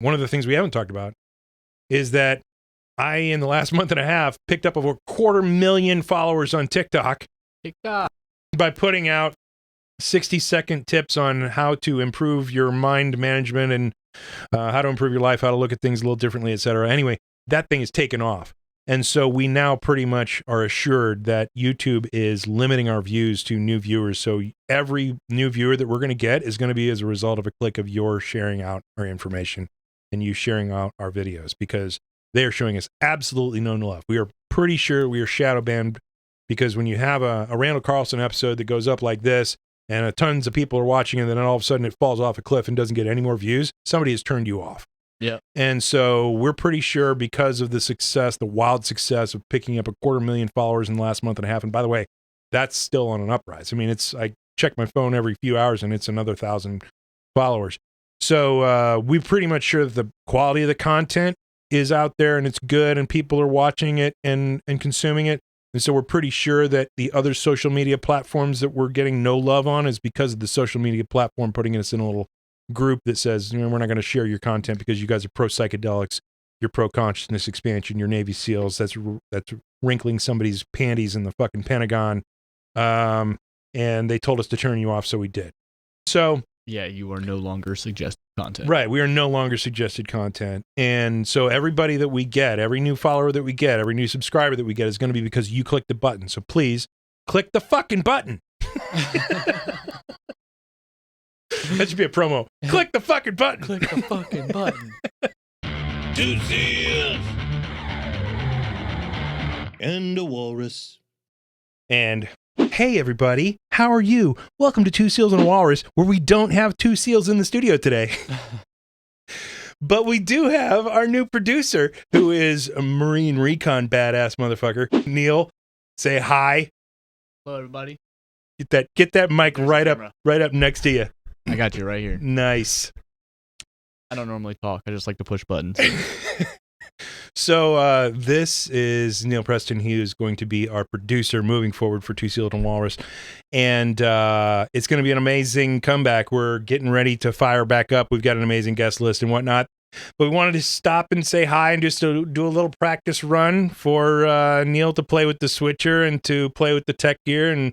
one of the things we haven't talked about is that I, in the last month and a half, picked up over 250,000 followers on TikTok by putting out 60-second tips on how to improve your mind management and how to improve your life, how to look at things a little differently, etc. Anyway, that thing is taken off. And so we now pretty much are assured that YouTube is limiting our views to new viewers. So every new viewer that we're going to get is going to be as a result of a click of your sharing out our information and you sharing out our videos, because they are showing us absolutely no love. We are pretty sure we are shadow banned, because when you have a Randall Carlson episode that goes up like this and tons of people are watching and then all of a sudden it falls off a cliff and doesn't get any more views, somebody has turned you off. Yeah. And so we're pretty sure, because of the success, the wild success of picking up 250,000 followers in the last month and a half. And by the way, that's still on an uprise. I mean, I check my phone every few hours and it's another 1,000 followers. So we're pretty much sure that the quality of the content is out there and it's good and people are watching it and consuming it. And so we're pretty sure that the other social media platforms that we're getting no love on is because of the social media platform putting us in a little group that says, we're not going to share your content because you guys are pro psychedelics, you're pro consciousness expansion, you're Navy SEALs. That's wrinkling somebody's panties in the fucking Pentagon. And they told us to turn you off, so we did. So yeah, you are no longer suggested content. Right, we are no longer suggested content. And so everybody that we get, every new follower that we get, every new subscriber that we get is going to be because you clicked the button. So please click the fucking button. That should be a promo. Click the fucking button. Click the fucking button. Two seals and a walrus. And hey, everybody, how are you? Welcome to Two Seals and a Walrus, where we don't have two seals in the studio today. But we do have our new producer, who is a Marine Recon Badass motherfucker. Neil, say hi. Hello, everybody. Get that mic right up next to you. I got you right here. Nice. I don't normally talk. I just like to push buttons. So this is Neil Preston. He is going to be our producer moving forward for Two Seals and Walrus. And it's going to be an amazing comeback. We're getting ready to fire back up. We've got an amazing guest list and whatnot. But we wanted to stop and say hi and just to do a little practice run for Neil to play with the switcher and to play with the tech gear and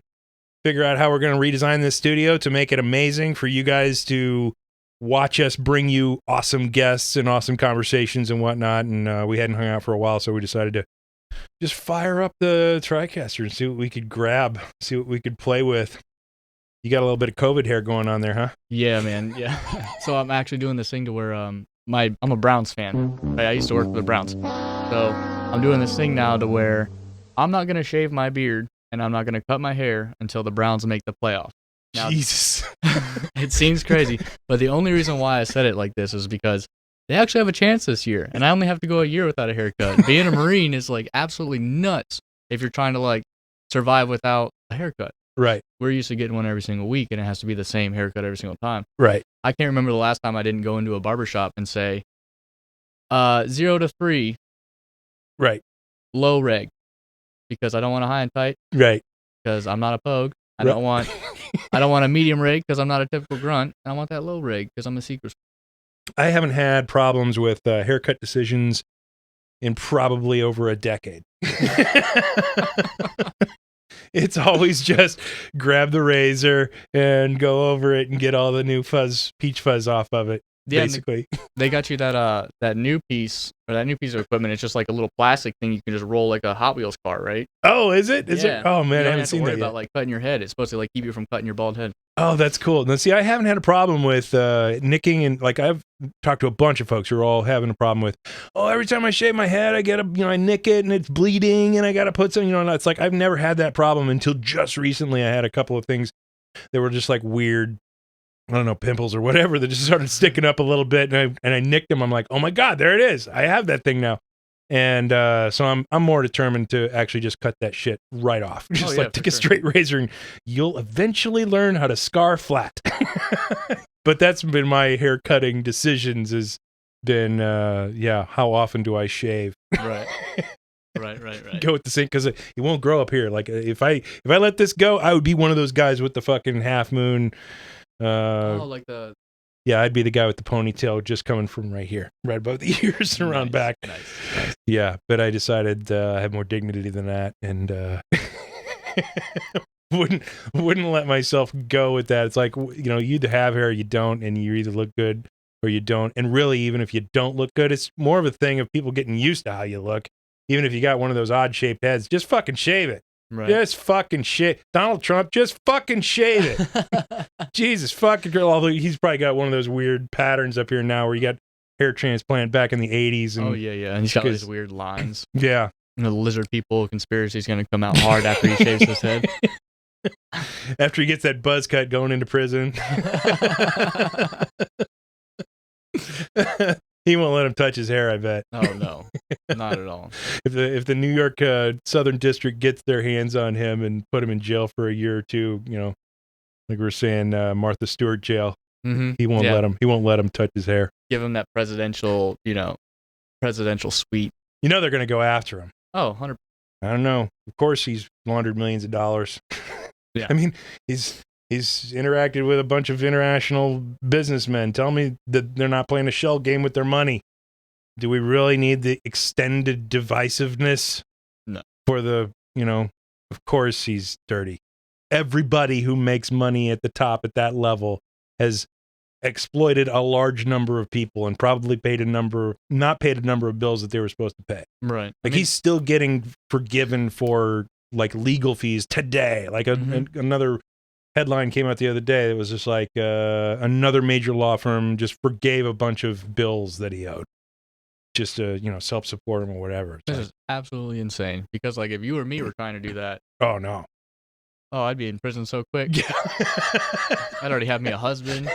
figure out how we're going to redesign this studio to make it amazing for you guys to watch us bring you awesome guests and awesome conversations and whatnot. And we hadn't hung out for a while, so we decided to just fire up the TriCaster and see what we could grab, see what we could play with. You got a little bit of COVID hair going on there, huh? Yeah, man. Yeah. So I'm actually doing this thing to where I'm a Browns fan. Right? I used to work for the Browns. So I'm doing this thing now to where I'm not going to shave my beard and I'm not going to cut my hair until the Browns make the playoff. Now, Jesus. It seems crazy, but the only reason why I said it like this is because they actually have a chance this year, and I only have to go a year without a haircut. Being a Marine is like absolutely nuts if you're trying to like survive without a haircut. Right. We're used to getting one every single week, and it has to be the same haircut every single time. Right. I can't remember the last time I didn't go into a barbershop and say, 0 to 3, right, low reg, because I don't want a high and tight. Right. Because I'm not a pogue. I don't want a medium rig because I'm not a typical grunt. And I want that low rig because I'm a secret. I haven't had problems with haircut decisions in probably over a decade. It's always just grab the razor and go over it and get all the new peach fuzz off of it. Yeah, basically. They got you that new piece of equipment. It's just like a little plastic thing you can just roll like a Hot Wheels car, right? Oh, is it? Is it? Oh man, I haven't seen that yet. About like cutting your head. It's supposed to like keep you from cutting your bald head. Oh, that's cool. Now, see, I haven't had a problem with nicking, and like I've talked to a bunch of folks who are all having a problem with. Oh, every time I shave my head, I nick it and it's bleeding, and I got to put some. It's like I've never had that problem until just recently. I had a couple of things that were just like weird. I don't know, pimples or whatever that just started sticking up a little bit, and I nicked them. I'm like, oh my God, there it is. I have that thing now. And so I'm more determined to actually just cut that shit right off. Just take a straight razor and you'll eventually learn how to scar flat. But that's been my hair cutting decisions has been, how often do I shave? Right. Right. Go with the sink because it won't grow up here. Like if I let this go, I would be one of those guys with the fucking half moon. Like the Yeah, I'd be the guy with the ponytail just coming from right here, right above the ears and around back. Nice. Yeah, but I decided I have more dignity than that, and wouldn't let myself go with that. It's like, you know, you either have hair or you don't, and you either look good or you don't. And really, even if you don't look good, it's more of a thing of people getting used to how you look. Even if you got one of those odd-shaped heads, just fucking shave it. Right. Just fucking shave. Donald Trump, just fucking shave it. Jesus fucking girl. Although he's probably got one of those weird patterns up here now where you got hair transplant back in the 80s. And, And he's got these weird lines. Yeah. The lizard people conspiracy is going to come out hard after he shaves his head. After he gets that buzz cut going into prison. He won't let him touch his hair, I bet. Oh, no. Not at all. If the New York Southern District gets their hands on him and put him in jail for a year or two, you know, like we were saying, Martha Stewart jail, he won't let him touch his hair. Give him that presidential suite. You know they're going to go after him. Oh, 100%. I don't know. Of course he's laundered millions of dollars. Yeah. I mean, he's interacted with a bunch of international businessmen. Tell me that they're not playing a shell game with their money. Do we really need the extended divisiveness? No. For the, you know, of course he's dirty. Everybody who makes money at the top at that level has exploited a large number of people and probably not paid a number of bills that they were supposed to pay. Right. Like he's still getting forgiven for like legal fees today. Like another headline came out the other day that was just like another major law firm just forgave a bunch of bills that he owed just to, you know, self-support him or whatever. This is absolutely insane because like if you or me were trying to do that. Oh, no. Oh, I'd be in prison so quick. Yeah. I'd already have me a husband.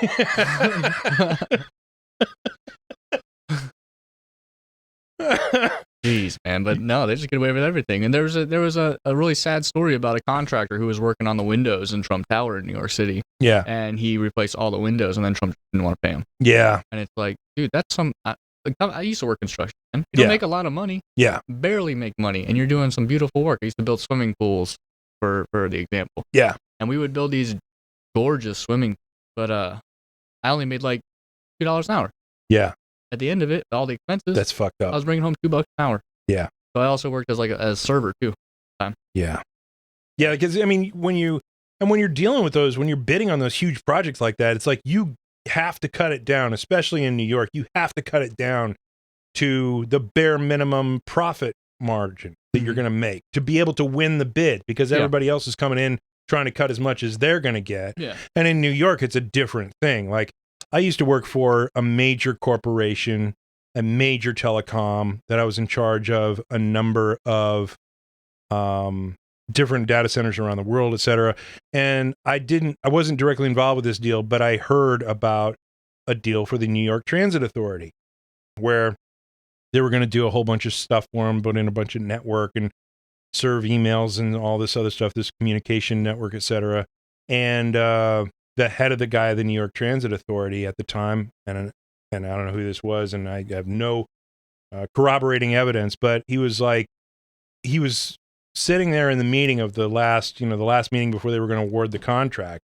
Jeez, man. But no, they just get away with everything. And there was a really sad story about a contractor who was working on the windows in Trump Tower in New York City. Yeah. And he replaced all the windows, and then Trump didn't want to pay him. Yeah. And it's like, dude, that's some. I used to work construction. Man. You don't make a lot of money. Yeah. Barely make money, and you're doing some beautiful work. I used to build swimming pools for the example. Yeah. And we would build these gorgeous swimming, but I only made like $2 an hour. Yeah. At the end of it, all the expenses. That's fucked up. I was bringing home $2 an hour. Yeah. So I also worked as like a server too. Yeah. Yeah, because I mean, when you're dealing with those, when you're bidding on those huge projects like that, it's like you have to cut it down, especially in New York. You have to cut it down to the bare minimum profit margin that you're going to make to be able to win the bid, because everybody else is coming in trying to cut as much as they're going to get. Yeah. And in New York, it's a different thing. Like I used to work for a major corporation, a major telecom, that I was in charge of a number of different data centers around the world, et cetera. And I wasn't directly involved with this deal, but I heard about a deal for the New York Transit Authority where they were going to do a whole bunch of stuff for them, put in a bunch of network and serve emails and all this other stuff, this communication network, et cetera. And the head of the guy of the New York Transit Authority at the time, and I don't know who this was, and I have no corroborating evidence, but he was sitting there in the meeting of the last meeting before they were going to award the contract.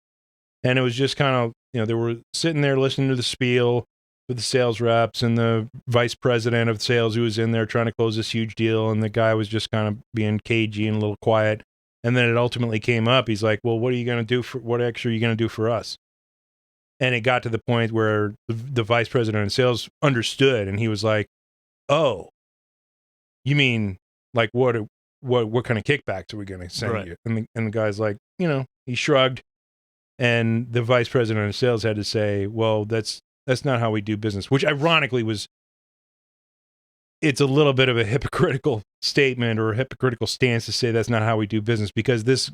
And it was just kind of, they were sitting there listening to the spiel with the sales reps and the vice president of sales who was in there trying to close this huge deal. And the guy was just kind of being cagey and a little quiet. And then it ultimately came up. He's like, well, what extra are you going to do for us? And it got to the point where the vice president of sales understood. And he was like, oh, you mean like what kind of kickbacks are we going to send you? And the guy's like, he shrugged. And the vice president of sales had to say, well, that's not how we do business, which ironically it's a little bit of a hypocritical statement or a hypocritical stance to say that's not how we do business, because this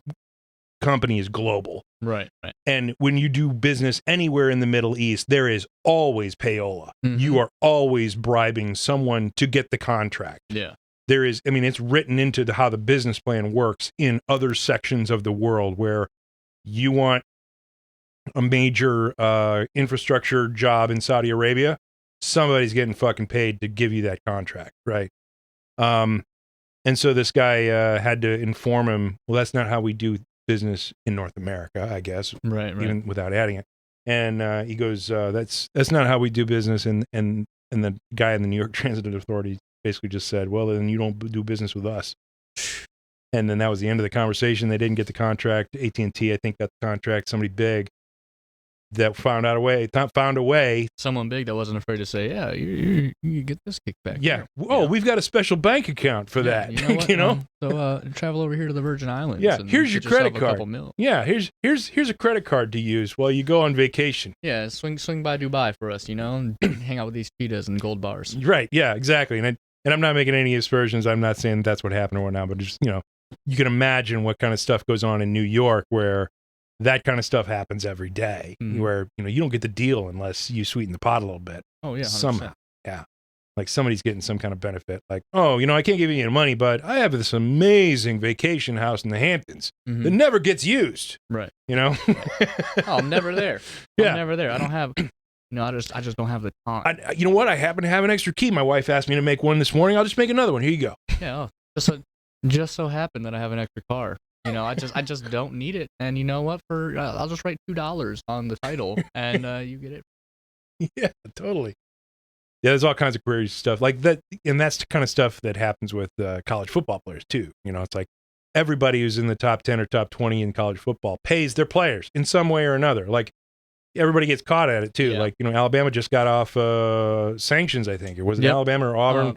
company is global. Right. And when you do business anywhere in the Middle East, there is always payola. Mm-hmm. You are always bribing someone to get the contract. Yeah. There is, it's written into how the business plan works in other sections of the world where you want a major infrastructure job in Saudi Arabia, somebody's getting fucking paid to give you that contract, right? And so this guy had to inform him, well, that's not how we do business in North America, I guess. Right. Even without adding it. And he goes, that's not how we do business. And the guy in the New York Transit Authority basically just said, well, then you don't do business with us. And then that was the end of the conversation. They didn't get the contract. AT&T, I think, got the contract. Somebody big that found a way. Someone big that wasn't afraid to say, yeah, you get this kickback. Yeah. Oh, we've got a special bank account for that. You know what? You know? So travel over here to the Virgin Islands. Yeah. And Here's your get yourself credit a card. couple mil. Yeah. Here's a credit card to use while you go on vacation. Yeah. Swing by Dubai for us, and hang out with these cheetahs and gold bars. Right. Yeah. Exactly. And I'm not making any aspersions. I'm not saying that's what happened or whatnot, but just you can imagine what kind of stuff goes on in New York where that kind of stuff happens every day, where you don't get the deal unless you sweeten the pot a little bit. Oh yeah, 100%. Somehow, yeah, like somebody's getting some kind of benefit. Like, oh, I can't give you any money, but I have this amazing vacation house in the Hamptons that never gets used. Right. Oh, I'm never there. Yeah. I'm never there. I don't have. I just don't have the time. You know what? I happen to have an extra key. My wife asked me to make one this morning. I'll just make another one. Here you go. Yeah. Just so happened that I have an extra car. I just don't need it. And you know what? I'll just write $2 on the title, and you get it. Yeah, totally. Yeah, there's all kinds of crazy stuff like that, and that's the kind of stuff that happens with college football players too. It's like everybody who's in the top 10 or top 20 in college football pays their players in some way or another. Like everybody gets caught at it too. Yeah. Like Alabama just got off sanctions. I think, or was it Alabama or Auburn?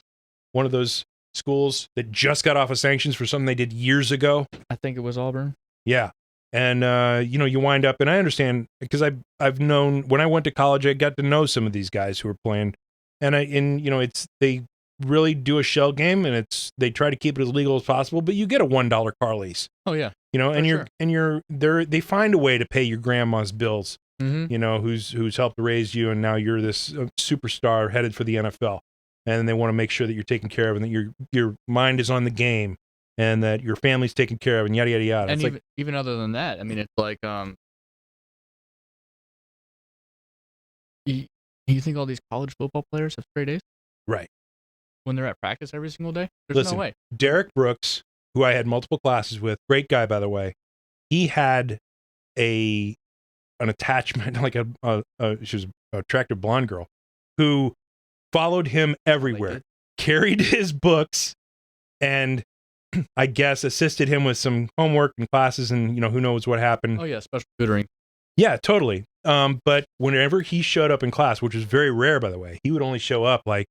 One of those schools that just got off of sanctions for something they did years ago. I think it was Auburn. Yeah. And, you wind up, and I understand because I've known when I went to college, I got to know some of these guys who are playing they really do a shell game and they try to keep it as legal as possible, but you get a $1 car lease. Oh yeah. They find a way to pay your grandma's bills, who's helped raise you. And now you're this superstar headed for the NFL. And they want to make sure that you're taken care of and that your mind is on the game and that your family's taken care of and yada, yada, yada. And even other than that, I mean, it's like, you think all these college football players have straight A's? Right. When they're at practice every single day? There's no way. Derek Brooks, who I had multiple classes with, great guy, by the way, he had an attachment, like she was an attractive blonde girl, who followed him everywhere, carried his books, and I guess assisted him with some homework and classes and, who knows what happened. Oh, yeah, special tutoring. Yeah, totally. But whenever he showed up in class, which was very rare, by the way, he would only show up like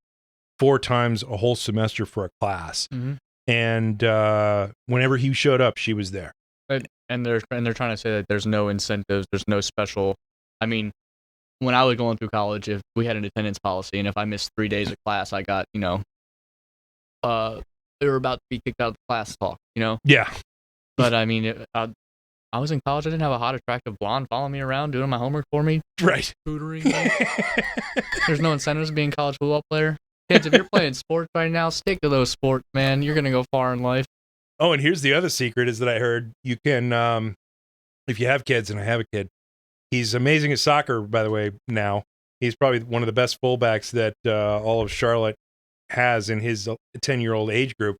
4 times a whole semester for a class. Mm-hmm. And whenever he showed up, she was there. And they're trying to say that there's no incentives, there's no special. I mean, when I was going through college, if we had an attendance policy, and if I missed 3 days of class, I got, they were about to be kicked out of the class talk, Yeah. But I mean, I was in college. I didn't have a hot, attractive blonde following me around, doing my homework for me. Right. Tutoring me. There's no incentives being a college football player. Kids, if you're playing sports right now, stick to those sports, man. You're going to go far in life. Oh, and here's the other secret is that I heard you can, if you have kids, and I have a kid, he's amazing at soccer, by the way, now. He's probably one of the best fullbacks that all of Charlotte has in his 10-year-old age group.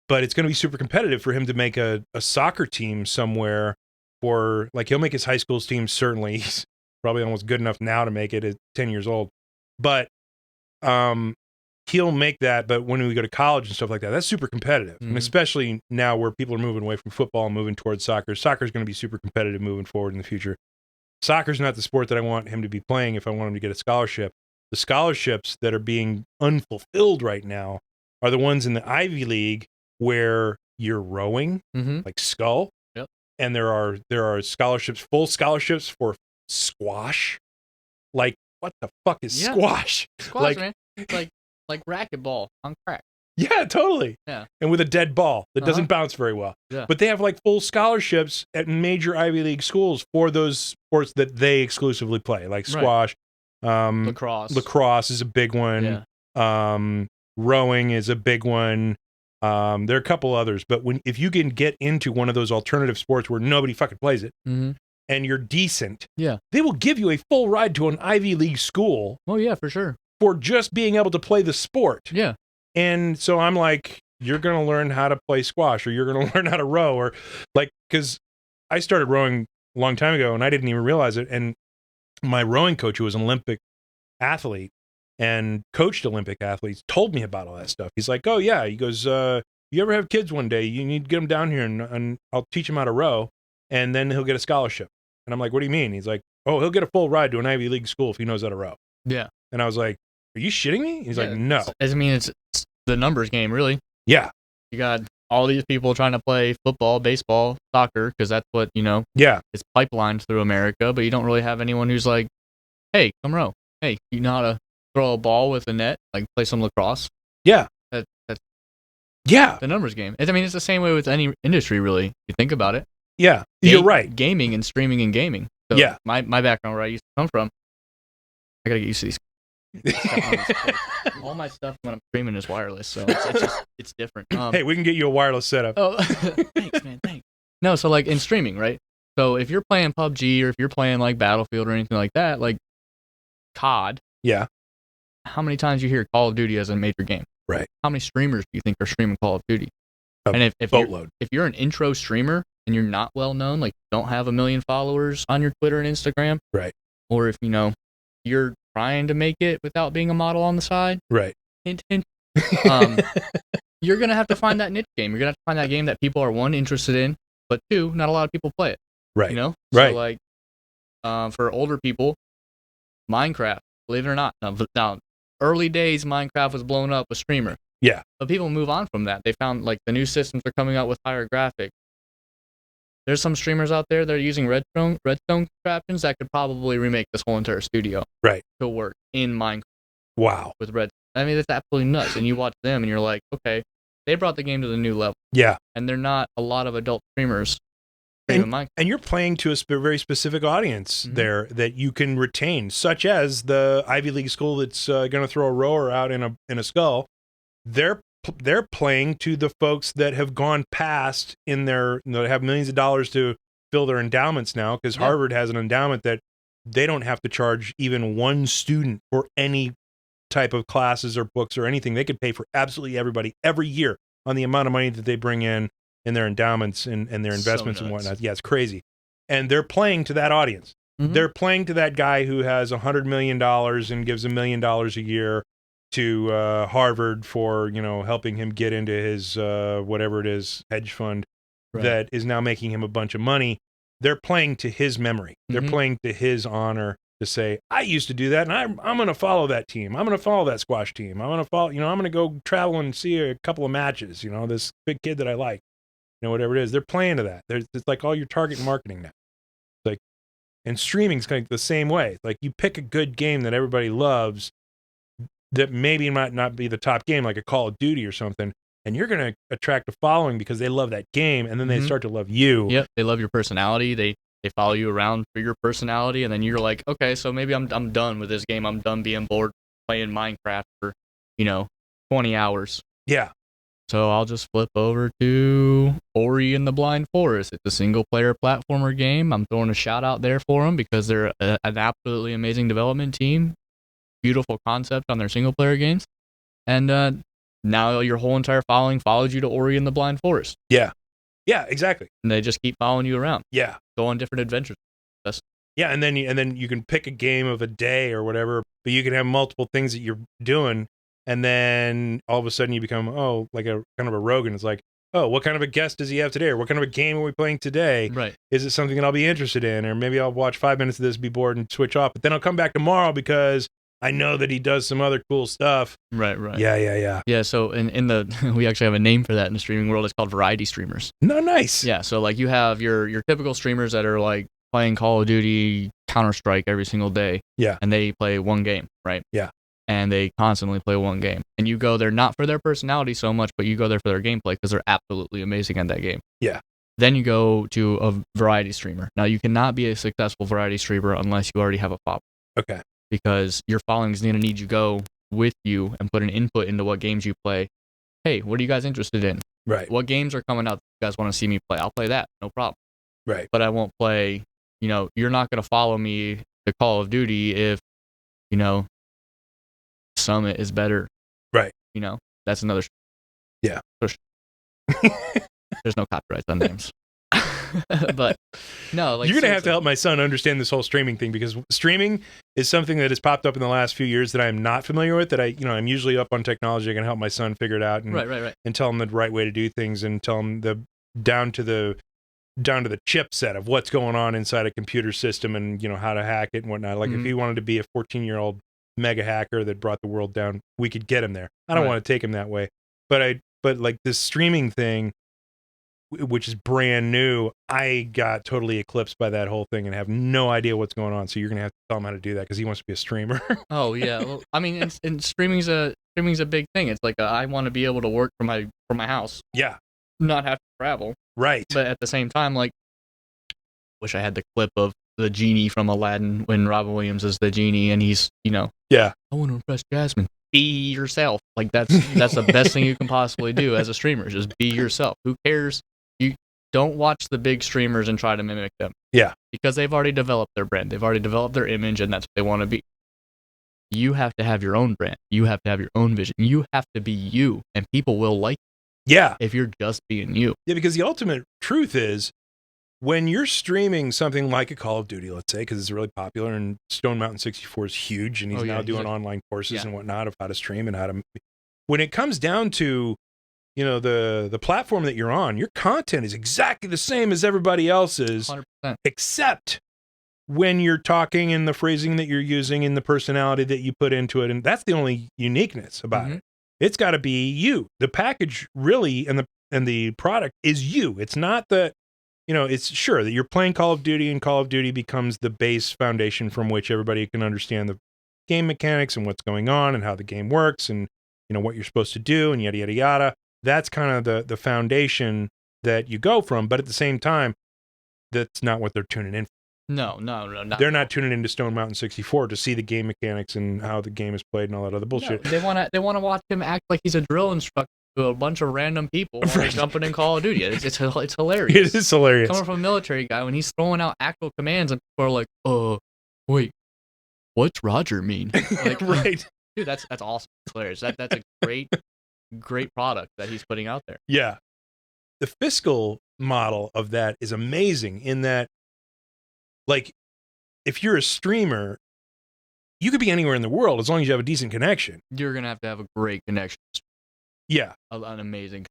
But it's going to be super competitive for him to make a soccer team somewhere for, like, he'll make his high school's team, certainly. He's probably almost good enough now to make it at 10 years old. But he'll make that, but when we go to college and stuff like that, that's super competitive. Mm-hmm. And especially now where people are moving away from football and moving towards soccer. Soccer is going to be super competitive moving forward in the future. Soccer's not the sport that I want him to be playing if I want him to get a scholarship. The scholarships that are being unfulfilled right now are the ones in the Ivy League where you're rowing, like scull. Yep. And there are scholarships, full scholarships for squash. Like, what the fuck is squash? Squash, man. It's like racquetball on crack. Yeah, totally. Yeah. And with a dead ball that doesn't bounce very well. Yeah. But they have like full scholarships at major Ivy League schools for those sports that they exclusively play, like squash. Lacrosse. Lacrosse is a big one. Yeah. Rowing is a big one. There are a couple others, but if you can get into one of those alternative sports where nobody fucking plays it, and you're decent, they will give you a full ride to an Ivy League school. Oh yeah, for sure. For just being able to play the sport. Yeah. And so I'm like, you're going to learn how to play squash, or you're going to learn how to row, or like, because I started rowing a long time ago and I didn't even realize it. And my rowing coach, who was an Olympic athlete and coached Olympic athletes, told me about all that stuff. He's like, oh yeah, he goes, you ever have kids one day, you need to get them down here and I'll teach him how to row, and then he'll get a scholarship. And I'm like, what do you mean? He's like, oh, he'll get a full ride to an Ivy League school if he knows how to row. Yeah. And I was like, are you shitting me? He's like, no. It's the numbers game, really. Yeah. You got all these people trying to play football, baseball, soccer, because that's what, Yeah. it's pipelined through America, but you don't really have anyone who's like, hey, come row. Hey, you know how to throw a ball with a net, like play some lacrosse? Yeah. That's the numbers game. It's the same way with any industry, really. You think about it. Yeah. You're right. Gaming and streaming and gaming. So yeah. My background, where I used to come from, I gotta get used to these. All my stuff when I'm streaming is wireless, so it's different. Hey, we can get you a wireless setup. Oh, thanks, man. Thanks. No, so like in streaming, right? So if you're playing PUBG or if you're playing like Battlefield or anything like that, like COD. Yeah. How many times you hear Call of Duty as a major game? Right. How many streamers do you think are streaming Call of Duty? And if you're an intro streamer and you're not well known, like you don't have 1 million followers on your Twitter and Instagram, right? Or if you're trying to make it without being a model on the side, right? Hint, hint. You're gonna have to find that niche game. You're gonna have to find that game that people are, one, interested in, but two, not a lot of people play it. Right. So like, for older people, Minecraft. Believe it or not, now early days Minecraft was blown up with streamers. Yeah. But people move on from that. They found like the new systems are coming out with higher graphics. There's some streamers out there that are using redstone contraptions that could probably remake this whole entire studio. Right. To work in Minecraft. Wow. With redstone. I mean, that's absolutely nuts. And you watch them and you're like, okay, they brought the game to the new level. Yeah. And they're not a lot of adult streamers. And you're playing to a very specific audience there that you can retain, such as the Ivy League school that's going to throw a rower out in a skull. They're playing to the folks that have gone past in their, have millions of dollars to fill their endowments now, because Harvard has an endowment that they don't have to charge even one student for any type of classes or books or anything. They could pay for absolutely everybody every year on the amount of money that they bring in their endowments and their investments and whatnot. Yeah, it's crazy. And they're playing to that audience. They're playing to that guy who has $100 million and gives $1 million a year to Harvard for, helping him get into his whatever it is, hedge fund that is now making him a bunch of money. They're playing to his memory. They're playing to his honor to say, I used to do that, and I'm going to follow that team. I'm going to follow that squash team. I'm going to follow, I'm going to go travel and see a couple of matches, this big kid that I like. Whatever it is, they're playing to that. It's like all your target marketing now. Like, and streaming's kind of the same way. Like, you pick a good game that everybody loves, that maybe might not be the top game, like a Call of Duty or something, and you're going to attract a following because they love that game, and then they start to love you. Yep, they love your personality. They follow you around for your personality, and then you're like, okay, so maybe I'm done with this game. I'm done being bored playing Minecraft for 20 hours. Yeah. So I'll just flip over to Ori and the Blind Forest. It's a single-player platformer game. I'm throwing a shout-out there for them because they're an absolutely amazing development team. Beautiful concept on their single-player games. And now your whole entire following followed you to Ori and the Blind Forest. Yeah. Yeah, exactly. And they just keep following you around. Yeah. Go on different adventures. Yeah, and then you can pick a game of a day or whatever, but you can have multiple things that you're doing. And then all of a sudden you become, like a kind of a Rogan. It's like, what kind of a guest does he have today? Or what kind of a game are we playing today? Right. Is it something that I'll be interested in? Or maybe I'll watch 5 minutes of this, be bored, and switch off. But then I'll come back tomorrow because I know that he does some other cool stuff. Right. Yeah. Yeah, so in the we actually have a name for that in the streaming world. It's called variety streamers. No, nice. Yeah, so like you have your typical streamers that are like playing Call of Duty, Counter-Strike every single day. Yeah. And they play one game, right? Yeah. And they constantly play one game. And you go there not for their personality so much, but you go there for their gameplay because they're absolutely amazing at that game. Yeah. Then you go to a variety streamer. Now, you cannot be a successful variety streamer unless you already have a following. Okay. Because your following is going to need you go with you and put an input into what games you play. Hey, what are you guys interested in? Right. What games are coming out that you guys want to see me play? I'll play that. No problem. Right. But I won't play, you're not going to follow me to Call of Duty if, Summit is better. Right. That's another. Yeah. There's no copyrights on names. But no, like you're gonna have to seriously. help my son understand this whole streaming thing, because streaming is something that has popped up in the last few years that I'm not familiar with. That I'm usually up on technology. I can help my son figure it out and Right. and tell him the right way to do things, and tell him down to the chipset of what's going on inside a computer system, and how to hack it and whatnot. Like if he wanted to be a 14-year-old mega hacker that brought the world down, we could get him there. I don't want to take him that way, but like this streaming thing, which is brand new, I got totally eclipsed by that whole thing and have no idea what's going on. So you're gonna have to tell him how to do that, because he wants to be a streamer. Oh yeah, well, I mean, and streaming's a big thing. It's like I want to be able to work from my house, Yeah, not have to travel. right. But at the same time, like, wish I had the clip of the genie from Aladdin when Robin Williams is the genie, and he's Yeah, I want to impress Jasmine. Be yourself. Like that's the best thing you can possibly do as a streamer. Just be yourself. Who cares? You don't watch the big streamers and try to mimic them. Yeah. Because they've already developed their brand. They've already developed their image, and that's what they want to be. You have to have your own brand. You have to have your own vision. You have to be you, and people will like yeah, you if you're just being you. yeah. Because the ultimate truth is, when you're streaming something like a Call of Duty, let's say, because it's really popular, and Stone Mountain 64 is huge, and he's now doing online courses and whatnot of how to stream and how to. When it comes down to, the platform that you're on, your content is exactly the same as everybody else's, 100%. except when you're talking and the phrasing that you're using and the personality that you put into it, and that's the only uniqueness about it. It's got to be you. The package really and the product is you. It's not that. It's sure that you're playing Call of Duty, and Call of Duty becomes the base foundation from which everybody can understand the game mechanics and what's going on and how the game works and, what you're supposed to do and yada, yada, yada. That's kind of the foundation that you go from. But at the same time, that's not what they're tuning in for. No. They're not tuning into Stone Mountain 64 to see the game mechanics and how the game is played and all that other bullshit. No, they want to watch him act like he's a drill instructor to a bunch of random people while they're jumping in Call of Duty. It's hilarious. It is hilarious. Coming from a military guy, when he's throwing out actual commands and people are like, wait, what's Roger mean? Like, right. Dude, that's awesome. It's hilarious. That's a great product that he's putting out there. Yeah. The fiscal model of that is amazing in that, like, if you're a streamer, you could be anywhere in the world as long as you have a decent connection. You're going to have a great connection. Yeah. An amazing.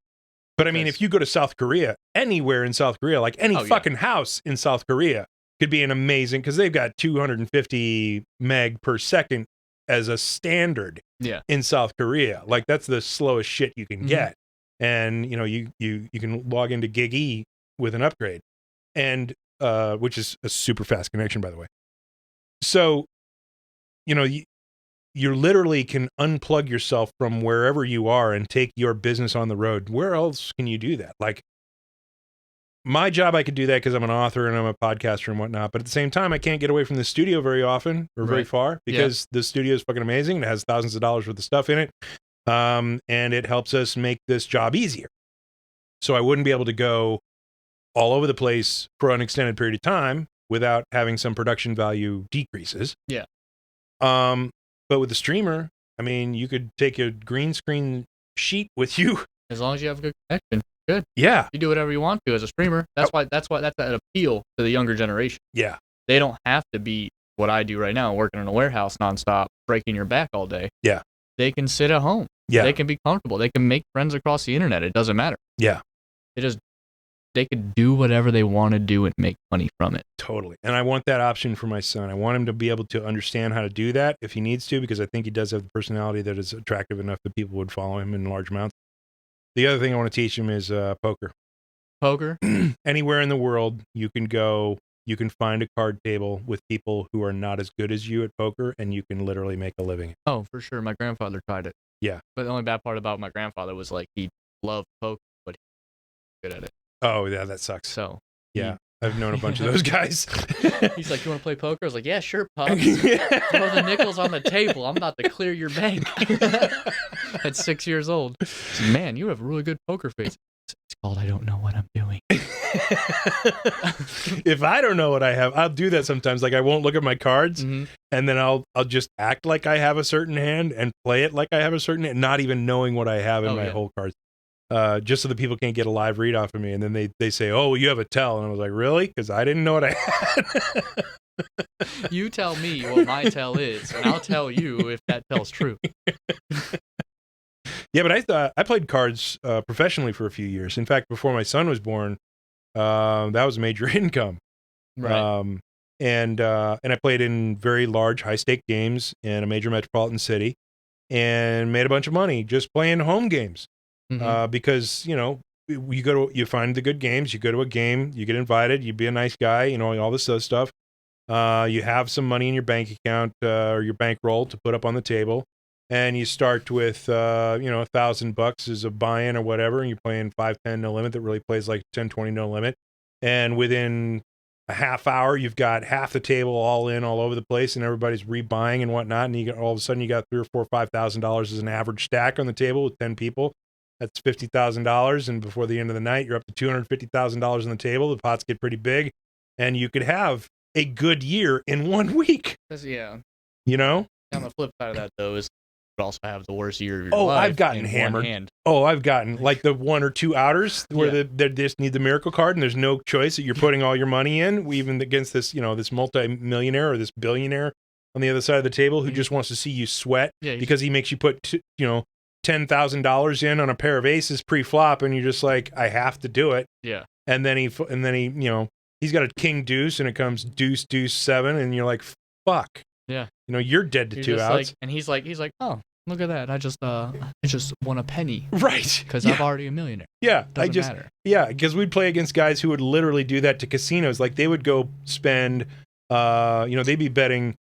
But I mean, if you go to South Korea, anywhere in South Korea, like any fucking house in South Korea could be an amazing, because they've got 250 meg per second as a standard in South Korea. Like that's the slowest shit you can get. And, you can log into Gig E with an upgrade, and which is a super fast connection, by the way. So, you literally can unplug yourself from wherever you are and take your business on the road. Where else can you do that? Like my job, I could do that because I'm an author and I'm a podcaster and whatnot. But at the same time, I can't get away from the studio very often or very far, because the studio is fucking amazing. It has thousands of dollars worth of stuff in it. And it helps us make this job easier. So I wouldn't be able to go all over the place for an extended period of time without having some production value decreases. Yeah. But with the streamer, I mean, you could take a green screen sheet with you. As long as you have a good connection, good. Yeah. You do whatever you want to as a streamer. That's that appeal to the younger generation. Yeah. They don't have to be what I do right now, working in a warehouse nonstop, breaking your back all day. Yeah. They can sit at home. Yeah. They can be comfortable. They can make friends across the internet. It doesn't matter. Yeah. They could do whatever they want to do and make money from it. Totally. And I want that option for my son. I want him to be able to understand how to do that if he needs to, because I think he does have the personality that is attractive enough that people would follow him in large amounts. The other thing I want to teach him is poker. Poker? Anywhere in the world you can go, you can find a card table with people who are not as good as you at poker, and you can literally make a living. Oh, for sure. My grandfather tried it. Yeah. But the only bad part about my grandfather was like he loved poker, but he was good at it. Oh, yeah, that sucks. So, yeah. I've known a bunch of those guys. He's like, you want to play poker? I was like, yeah, sure, Pop. Throw the nickels on the table. I'm about to clear your bank. At 6 years old. Said, man, you have a really good poker face. It's called I don't know what I'm doing. If I don't know what I have, I'll do that sometimes. Like I won't look at my cards, and then I'll just act like I have a certain hand and play it like I have a certain hand, not even knowing what I have in my whole cards. just so the people can't get a live read off of me. And then they say, "Oh, you have a tell," and I was like, "Really?" Because I didn't know what I had. You tell me what my tell is, and I'll tell you if that tell's true. Yeah, but I played cards professionally for a few years. In fact, before my son was born, that was a major income. Right. And I played in very large, high stake games in a major metropolitan city, and made a bunch of money just playing home games. Because you find the good games, you go to a game, you get invited, you be a nice guy, all this other stuff. You have some money in your bank account or your bankroll to put up on the table, and you start with $1,000 as a buy-in or whatever, and you're playing 5-10 no limit that really plays like 10-20 no limit, and within a half hour you've got half the table all in all over the place, and everybody's rebuying and whatnot, and all of a sudden you got $3,000 or $4,000, $5,000 as an average stack on the table with 10 people. That's $50,000, and before the end of the night you're up to $250,000 on the table. The pots get pretty big, and you could have a good year in 1 week. Yeah. On the flip side of that, though, is you also have the worst year of your Oh, life. I've gotten hammered. Oh, I've gotten like the 1 or 2 outers where they just need the miracle card, and there's no choice that you're putting all your money in, even against this, this multi-millionaire or this billionaire on the other side of the table who just wants to see you sweat because he makes you put, $10,000 in on a pair of aces pre-flop, and you're just like, I have to do it. Yeah. And then he he's got a king deuce, and it comes deuce, deuce, 7, and you're like, fuck. Yeah. You're dead to 2 outs. And he's like, oh, look at that. I just won a penny. Right. Because I'm already a millionaire. Yeah. Doesn't matter. Yeah, because we'd play against guys who would literally do that to casinos. Like they would go spend, they'd be betting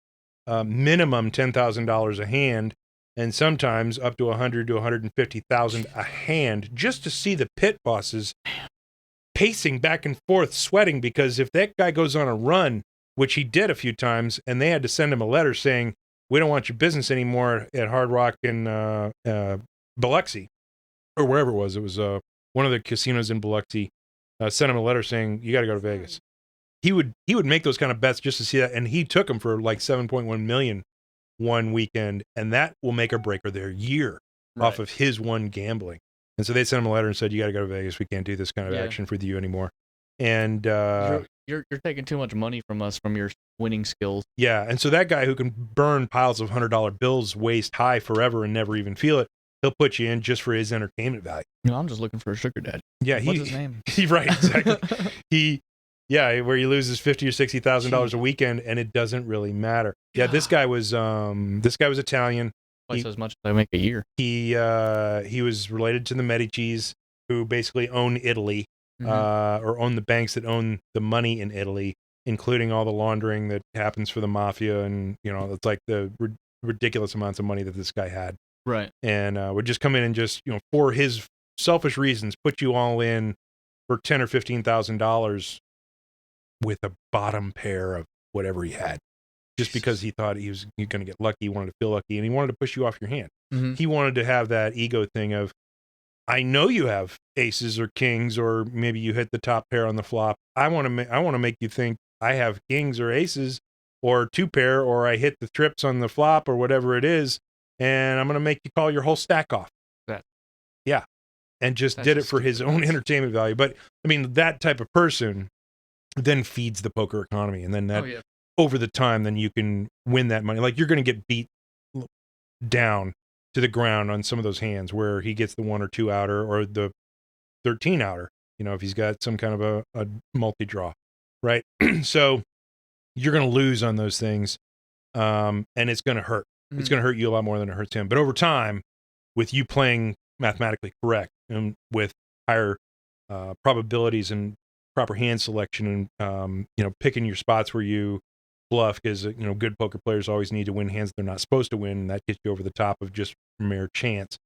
minimum $10,000 a hand, and sometimes up to $100,000 to $150,000 a hand, just to see the pit bosses pacing back and forth, sweating, because if that guy goes on a run, which he did a few times, and they had to send him a letter saying, we don't want your business anymore at Hard Rock in Biloxi, or wherever it was. It was one of the casinos in Biloxi. Sent him a letter saying, you got to go to Vegas. He would make those kind of bets just to see that, and he took them for like 7.1 million one weekend, and that will make or break their year off of his one gambling. And so they sent him a letter and said, you got to go to Vegas. We can't do this kind of action for you anymore. And you're taking too much money from us from your winning skills. Yeah, and so that guy who can burn piles of $100 bills waist high forever and never even feel it, he'll put you in just for his entertainment value. I'm just looking for a sugar daddy. Yeah, what's his name? Right, exactly. Where he loses $50,000 or $60,000 a weekend, and it doesn't really matter. Yeah, this guy was Italian. Twice as much as I make a year. He was related to the Medicis, who basically own Italy, or own the banks that own the money in Italy, including all the laundering that happens for the mafia, and it's like the ridiculous amounts of money that this guy had. Right. And would just come in and just for his selfish reasons put you all in for $10,000 or $15,000 with a bottom pair of whatever he had, just because he thought he was going to get lucky. He wanted to feel lucky, and he wanted to push you off your hand. He wanted to have that ego thing of, I know you have aces or kings, or maybe you hit the top pair on the flop. I want to make you think I have kings or aces or 2 pair, or I hit the trips on the flop or whatever it is, and I'm going to make you call your whole stack off. Yeah. And just did it for his own entertainment value. But I mean, that type of person then feeds the poker economy, and then that over the time, then you can win that money. Like, you're going to get beat down to the ground on some of those hands where he gets the 1 or 2 outer or the 13 outer, if he's got some kind of a multi-draw, right? So you're going to lose on those things, and it's going to hurt. It's going to hurt you a lot more than it hurts him. But over time, with you playing mathematically correct and with higher probabilities and proper hand selection, and picking your spots where you bluff, because good poker players always need to win hands they're not supposed to win, and that gets you over the top of just mere chance.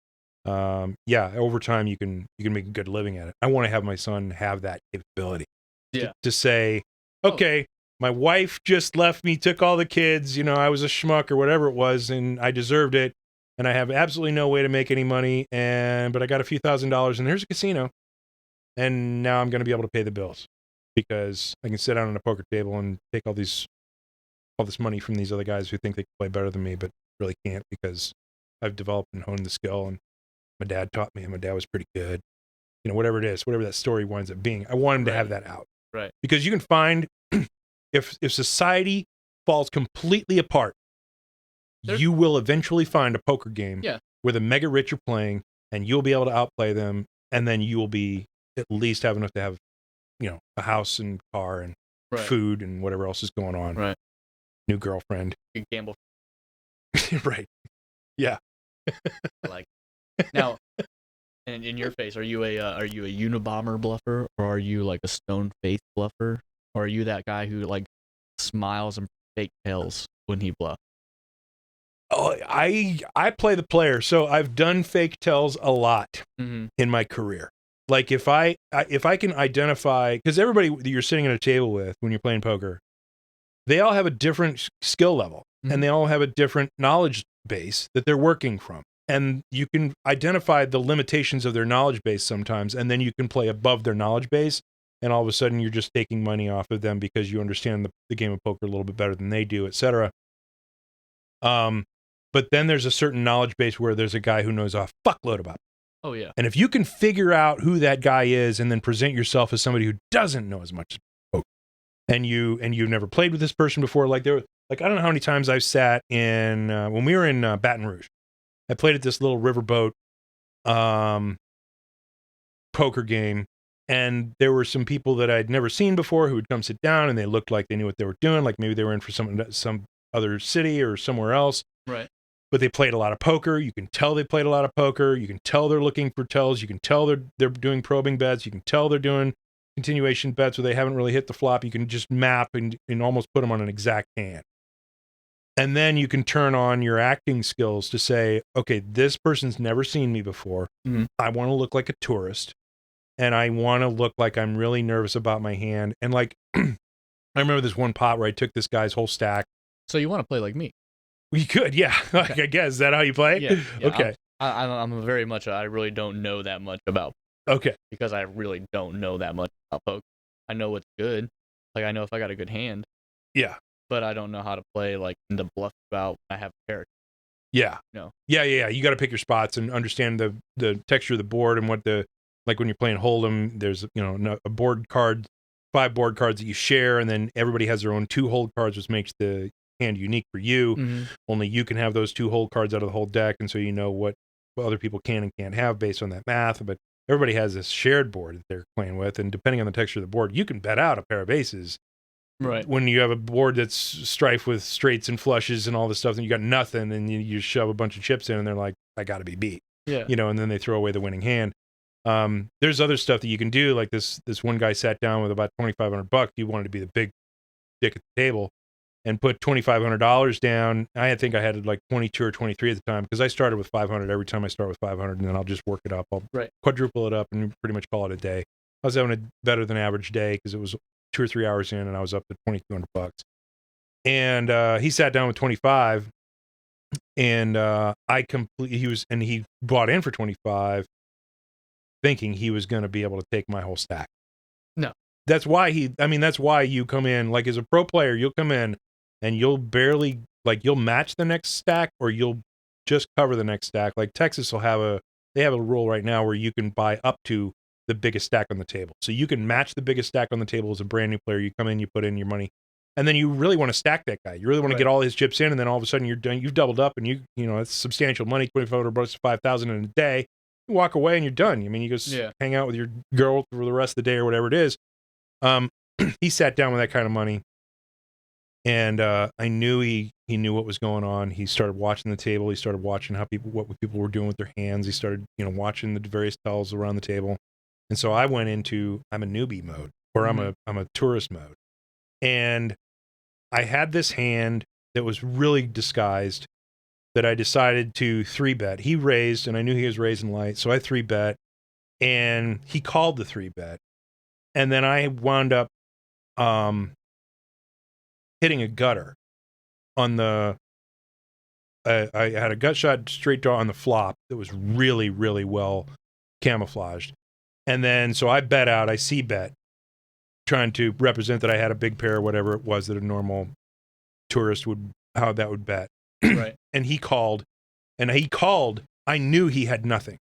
Over time you can make a good living at it. I want to have my son have that capability to say, okay, my wife just left me, took all the kids, I was a schmuck or whatever it was, and I deserved it, and I have absolutely no way to make any money, but I got a few $1,000s, and here's a casino, and now I'm going to be able to pay the bills because I can sit down on a poker table and take all this money from these other guys who think they can play better than me, but really can't, because I've developed and honed the skill, and my dad taught me, and my dad was pretty good. whatever it is, whatever that story winds up being. I want him to have that out. Right. Because you can find, if society falls completely apart, you will eventually find a poker game where the mega rich are playing, and you'll be able to outplay them, and then you will be at least have enough to have, a house and car and food and whatever else is going on. Right. New girlfriend. You can gamble. Right. Yeah. Like now, and in your face, are you a Unabomber bluffer, or are you like a stone face bluffer, or are you that guy who like smiles and fake tails when he bluffs? Oh, I play the player, so I've done fake tells a lot in my career. Like if I can identify, because everybody that you're sitting at a table with when you're playing poker, they all have a different skill level, and they all have a different knowledge base that they're working from. And you can identify the limitations of their knowledge base sometimes, and then you can play above their knowledge base, and all of a sudden you're just taking money off of them because you understand the game of poker a little bit better than they do, etc. But then there's a certain knowledge base where there's a guy who knows a fuckload about it. Oh, yeah. And if you can figure out who that guy is and then present yourself as somebody who doesn't know as much as poker, and you've never played with this person before, I don't know how many times I've sat in when we were in Baton Rouge. I played at this little riverboat poker game, and there were some people that I'd never seen before who would come sit down, and they looked like they knew what they were doing, like maybe they were in for some other city or somewhere else. Right. But they played a lot of poker. You can tell they played a lot of poker. You can tell they're looking for tells. You can tell they're doing probing bets. You can tell they're doing continuation bets where they haven't really hit the flop. You can just map and almost put them on an exact hand. And then you can turn on your acting skills to say, okay, this person's never seen me before. I want to look like a tourist, and I want to look like I'm really nervous about my hand. And like, I remember this one pot where I took this guy's whole stack. So you want to play like me? We could, yeah. Okay. I guess. Is that how you play? Yeah. Okay. I'm very much, I really don't know that much about Okay. Because I really don't know that much about poker. I know what's good. Like, I know if I got a good hand. Yeah. But I don't know how to play, like, in the bluff about I have a character. Yeah. No. Yeah. You got to pick your spots and understand the texture of the board and what like when you're playing Hold'em, there's, a board card, 5 board cards that you share, and then everybody has their own 2 hold cards, which makes the hand unique for you. Only you can have those 2 hold cards out of the whole deck, and so you know what other people can and can't have based on that math. But everybody has this shared board that they're playing with, and depending on the texture of the board, you can bet out a pair of aces. Right. When you have a board that's strife with straights and flushes and all this stuff, and you got nothing, and you shove a bunch of chips in, and they're like, I got to be beat. Yeah. And then they throw away the winning hand. There's other stuff that you can do, like this one guy sat down with about $2,500. He wanted to be the big dick at the table and put $2,500 down. I think I had like 22 or 23 at the time, because I started with 500 every time I start with 500, and then I'll just work it up. I'll quadruple it up and pretty much call it a day. I was having a better than average day because it was 2 or 3 hours in, and I was up to $2,200. And he sat down with 25, and he bought in for 25, thinking he was going to be able to take my whole stack. No. That's why you come in, like as a pro player, you'll come in and you'll barely, like you'll match the next stack, or you'll just cover the next stack. Like Texas will have they have a rule right now where you can buy up to the biggest stack on the table. So you can match the biggest stack on the table as a brand new player. You come in, you put in your money, and then you really want to stack that guy. You really want to get all his chips in, and then all of a sudden you've doubled up, and it's substantial money, $2,500 to $5,000 in a day. You walk away and you're done. I mean, you go hang out with your girl for the rest of the day or whatever it is. He sat down with that kind of money, and I knew he knew what was going on. He started watching the table. He started watching what people were doing with their hands. He started watching the various tells around the table. And so I went into I'm a newbie mode, or I'm a tourist mode, and I had this hand that was really disguised that I decided to 3-bet. He raised, and I knew he was raising light, so I 3-bet, and he called the 3-bet. And then I wound up hitting a gutter on the I had a gut shot straight draw on the flop that was really, really well camouflaged. And then so I bet out, I c-bet, trying to represent that I had a big pair or whatever it was that a normal tourist would bet. Right. And he called, I knew he had nothing.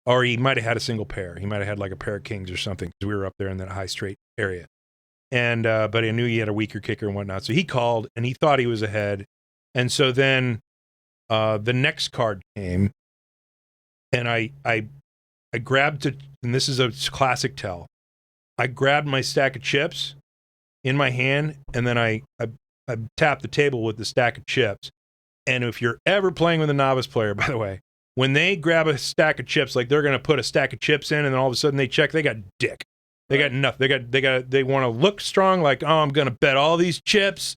or he might have had a single pair. He might have had like a pair of kings or something, because we were up there in that high straight area. And but I knew he had a weaker kicker and whatnot. So he called, and he thought he was ahead. And so then the next card came, and I grabbed it, and this is a classic tell. I grabbed my stack of chips in my hand, and then I tapped the table with the stack of chips. And if you're ever playing with a novice player, by the way, when they grab a stack of chips, like they're going to put a stack of chips in, and then all of a sudden they check, they got dick. They got nothing. They want to look strong, like, oh, I'm going to bet all these chips,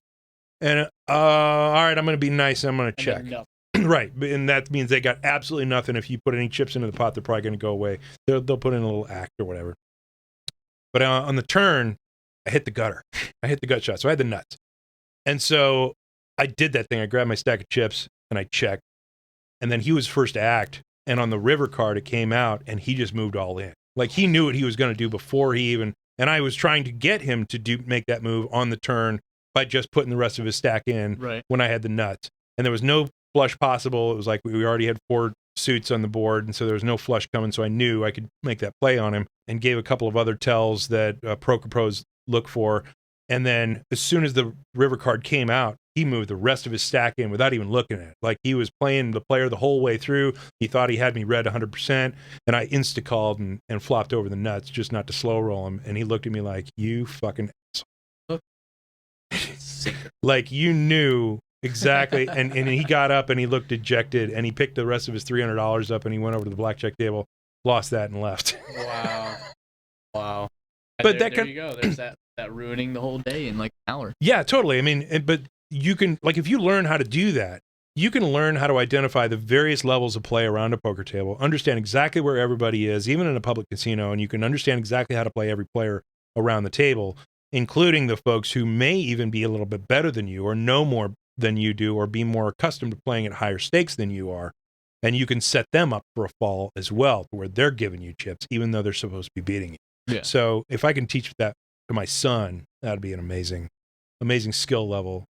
and all right, I'm going to be nice, and I'm going to check. Right, and that means they got absolutely nothing. If you put any chips into the pot, they're probably going to go away. They'll put in a little act or whatever. But on the turn, I hit the gutter. I hit the gut shot, so I had the nuts. And so I did that thing. I grabbed my stack of chips, and I checked. And then he was first to act, and on the river card, it came out, and he just moved all in. Like, he knew what he was going to do before he even... And I was trying to get him to make that move on the turn by just putting the rest of his stack in when I had the nuts. And there was no flush possible. It was like we already had 4 suits on the board, and so there was no flush coming, so I knew I could make that play on him, and gave a couple of other tells that poker pros look for. And then as soon as the river card came out, he moved the rest of his stack in without even looking at it. Like, he was playing the player the whole way through. He thought he had me read 100%, and I insta-called and flopped over the nuts just not to slow roll him. And he looked at me like, you fucking asshole. Like, you knew exactly. and he got up, and he looked dejected, and he picked the rest of his $300 up, and he went over to the blackjack table, lost that, and left. Wow. But there you go. There's that ruining the whole day in like an hour. Yeah, totally. I mean, but you can, like, if you learn how to do that, you can learn how to identify the various levels of play around a poker table, understand exactly where everybody is, even in a public casino, and you can understand exactly how to play every player around the table, including the folks who may even be a little bit better than you, or know more than you do, or be more accustomed to playing at higher stakes than you are. And you can set them up for a fall as well, where they're giving you chips, even though they're supposed to be beating you. Yeah. So if I can teach that to my son, that'd be an amazing skill level,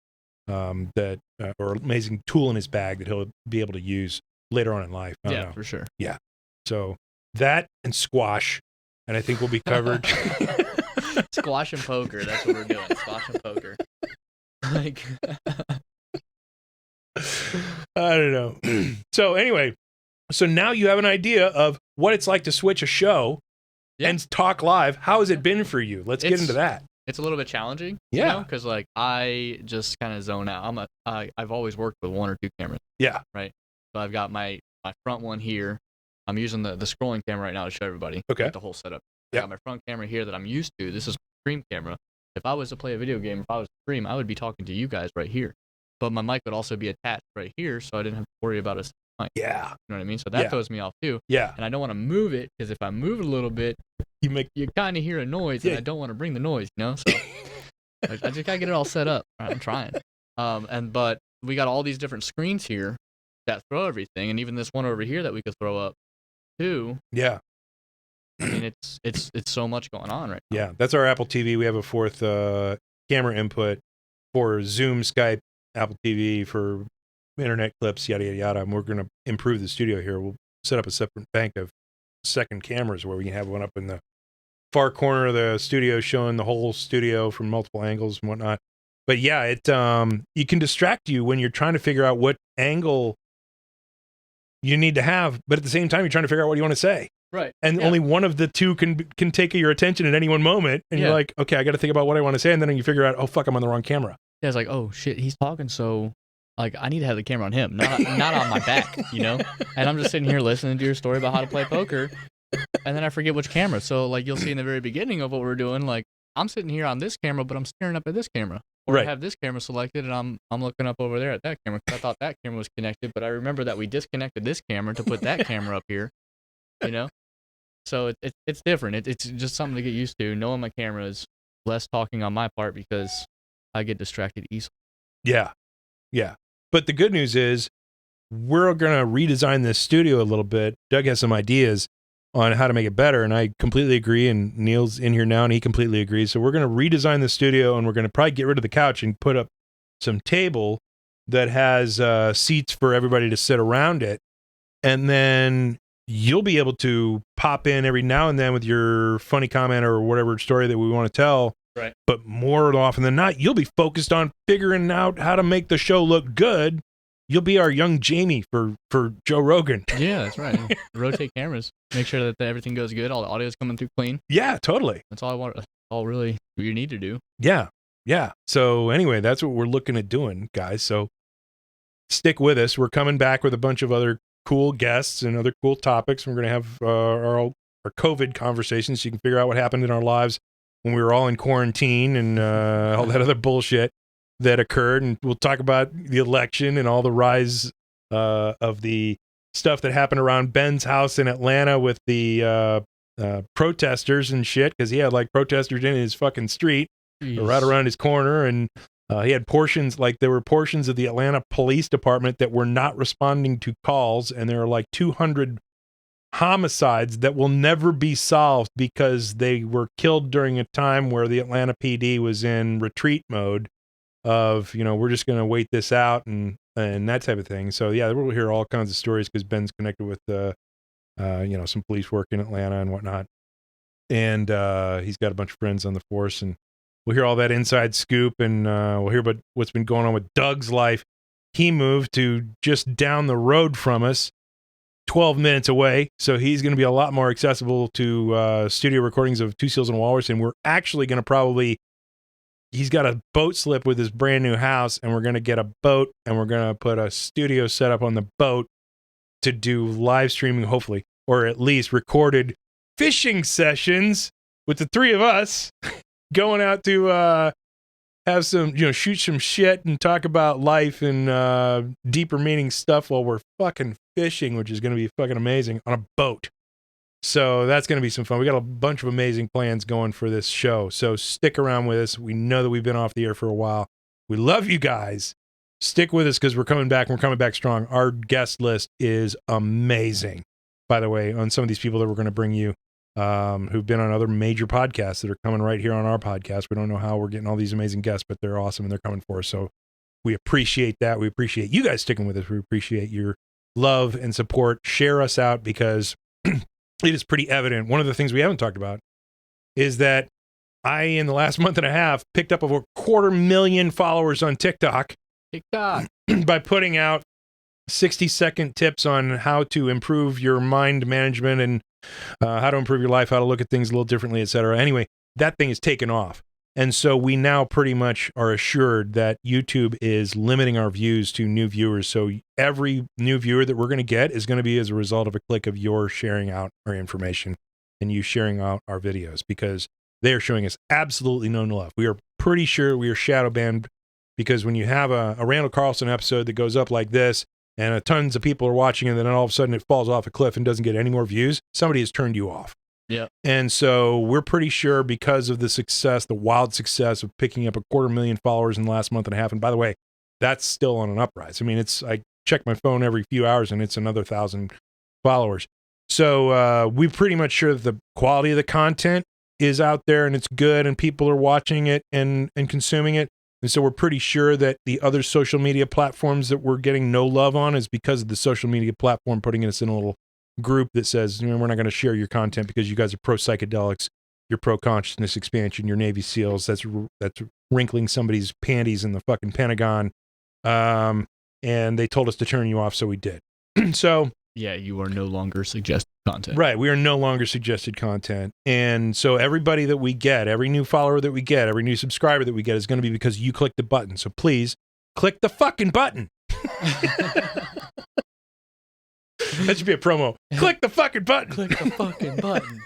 or amazing tool in his bag that he'll be able to use later on in life. I don't know. For sure. Yeah. So that and squash, and I think we'll be covered. Squash and poker. That's what we're doing. Squash and poker. Like, I don't know. So anyway, so now you have an idea of what it's like to switch a show and talk live. How has it been for you? Let's get into that. It's a little bit challenging, yeah, because like I just kind of zone out. I've always worked with 1 or 2 cameras. Yeah. Right. So I've got my front one here. I'm using the scrolling camera right now to show everybody. Okay. The whole setup. I got my front camera here that I'm used to. This is my stream camera. If I was to play a video game, if I was to stream, I would be talking to you guys right here. But my mic would also be attached right here, so I didn't have to worry about a mic. Yeah. You know what I mean? So that throws me off too. Yeah. And I don't want to move it, because if I move it a little bit, you kind of hear a noise, and I don't want to bring the noise, you know? So I just gotta get it all set up. I'm trying. But we got all these different screens here that throw everything, and even this one over here that we could throw up too. Yeah. I mean, it's so much going on right now. Yeah, that's our Apple TV. We have a 4th camera input for Zoom, Skype, Apple TV, for internet clips, yada, yada, yada. And we're going to improve the studio here. We'll set up a separate bank of second cameras where we can have one up in the far corner of the studio showing the whole studio from multiple angles and whatnot. But yeah, it you can distract you when you're trying to figure out what angle you need to have, but at the same time, you're trying to figure out what you want to say. Right. And only one of the two can take your attention at any one moment. And you're like, okay, I got to think about what I want to say. And then you figure out, oh, fuck, I'm on the wrong camera. Yeah, it's like, oh, shit, he's talking, so, like, I need to have the camera on him, not on my back, you know? And I'm just sitting here listening to your story about how to play poker, and then I forget which camera. So, like, you'll see in the very beginning of what we're doing, like, I'm sitting here on this camera, but I'm staring up at this camera. Or I have this camera selected, and I'm looking up over there at that camera, because I thought that camera was connected, but I remember that we disconnected this camera to put that camera up here, you know? So it's different. It's just something to get used to. Knowing my camera is less talking on my part, because I get distracted easily. Yeah. Yeah. But the good news is we're going to redesign this studio a little bit. Doug has some ideas on how to make it better, and I completely agree, and Neil's in here now, and he completely agrees. So we're going to redesign the studio, and we're going to probably get rid of the couch and put up some table that has seats for everybody to sit around it. And then you'll be able to pop in every now and then with your funny comment or whatever story that we want to tell. Right. But more often than not, you'll be focused on figuring out how to make the show look good. You'll be our young Jamie for Joe Rogan. Yeah, that's right. Rotate cameras. Make sure that everything goes good. All the audio's coming through clean. Yeah, totally. That's all I want. That's all really you need to do. Yeah. Yeah. So anyway, that's what we're looking at doing, guys. So stick with us. We're coming back with a bunch of other cool guests and other cool topics. We're going to have our COVID conversations so you can figure out what happened in our lives when we were all in quarantine and all that other bullshit that occurred. And we'll talk about the election and all the rise of the stuff that happened around Ben's house in Atlanta with the protesters and shit, because he had like protesters in his fucking street. Right around his corner, and he had there were portions of the Atlanta Police Department that were not responding to calls, and there are like 200 homicides that will never be solved because they were killed during a time where the Atlanta PD was in retreat mode of, we're just going to wait this out and that type of thing. So yeah, we'll hear all kinds of stories because Ben's connected with some police work in Atlanta and whatnot, and he's got a bunch of friends on the force, and we'll hear all that inside scoop, and we'll hear about what's been going on with Doug's life. He moved to just down the road from us, 12 minutes away, so he's going to be a lot more accessible to studio recordings of Two Seals and a Walrus, and we're actually going to he's got a boat slip with his brand new house, and we're going to get a boat, and we're going to put a studio set up on the boat to do live streaming, hopefully, or at least recorded fishing sessions with the three of us. Going out to have some, shoot some shit and talk about life and deeper meaning stuff while we're fucking fishing, which is going to be fucking amazing on a boat. So that's going to be some fun. We got a bunch of amazing plans going for this show. So stick around with us. We know that we've been off the air for a while. We love you guys. Stick with us because we're coming back. We're coming back strong. Our guest list is amazing, by the way, on some of these people that we're going to bring you. Who've been on other major podcasts that are coming right here on our podcast. We don't know how we're getting all these amazing guests, but they're awesome and they're coming for us. So we appreciate that. We appreciate you guys sticking with us. We appreciate your love and support. Share us out because it is pretty evident. One of the things we haven't talked about is that I, in the last month and a half, picked up over 250,000 followers on TikTok by putting out 60-second tips on how to improve your mind management and how to improve your life, how to look at things a little differently, etc. Anyway, that thing is taken off. And so we now pretty much are assured that YouTube is limiting our views to new viewers. So every new viewer that we're going to get is going to be as a result of a click of your sharing out our information and you sharing out our videos, because they are showing us absolutely no love. We are pretty sure we are shadow banned because when you have a Randall Carlson episode that goes up like this, and tons of people are watching, and then all of a sudden it falls off a cliff and doesn't get any more views, somebody has turned you off. Yeah. And so we're pretty sure because of the success, the wild success of picking up 250,000 followers in the last month and a half. And by the way, that's still on an uprise. I mean, I check my phone every few hours and it's another 1,000 followers. So we're pretty much sure that the quality of the content is out there and it's good and people are watching it and consuming it. And so we're pretty sure that the other social media platforms that we're getting no love on is because of the social media platform putting us in a little group that says, we're not going to share your content because you guys are pro psychedelics, you're pro consciousness expansion, you're Navy SEALs. That's wrinkling somebody's panties in the fucking Pentagon. And they told us to turn you off, so we did. So yeah, you are no longer suggested content. Right, we are no longer suggested content. And so everybody that we get, every new follower that we get, every new subscriber that we get is going to be because you clicked the button. So please, click the fucking button. That should be a promo. Click the fucking button. Click the fucking button.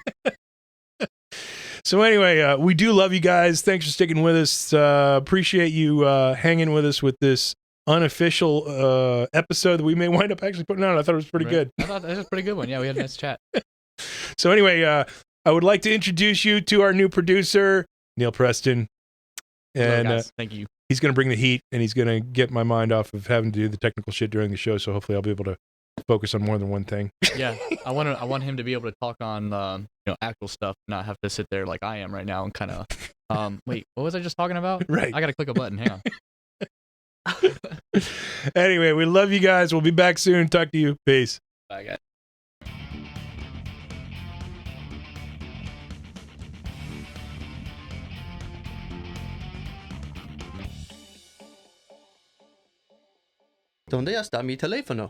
So anyway, we do love you guys. Thanks for sticking with us. Appreciate you hanging with us with this unofficial episode that we may wind up actually putting out. I thought it was pretty good. I thought that was a pretty good one. Yeah, we had a nice chat. So anyway, I would like to introduce you to our new producer, Neil Preston. And thank you. He's going to bring the heat, and he's going to get my mind off of having to do the technical shit during the show. So hopefully I'll be able to focus on more than one thing. Yeah, I want him to be able to talk on actual stuff, not have to sit there like I am right now and kind of wait, what was I just talking about? Right. I got to click a button. Hang on. Anyway, we love you guys. We'll be back soon. Talk to you. Peace. Bye, guys. ¿Dónde está mi teléfono?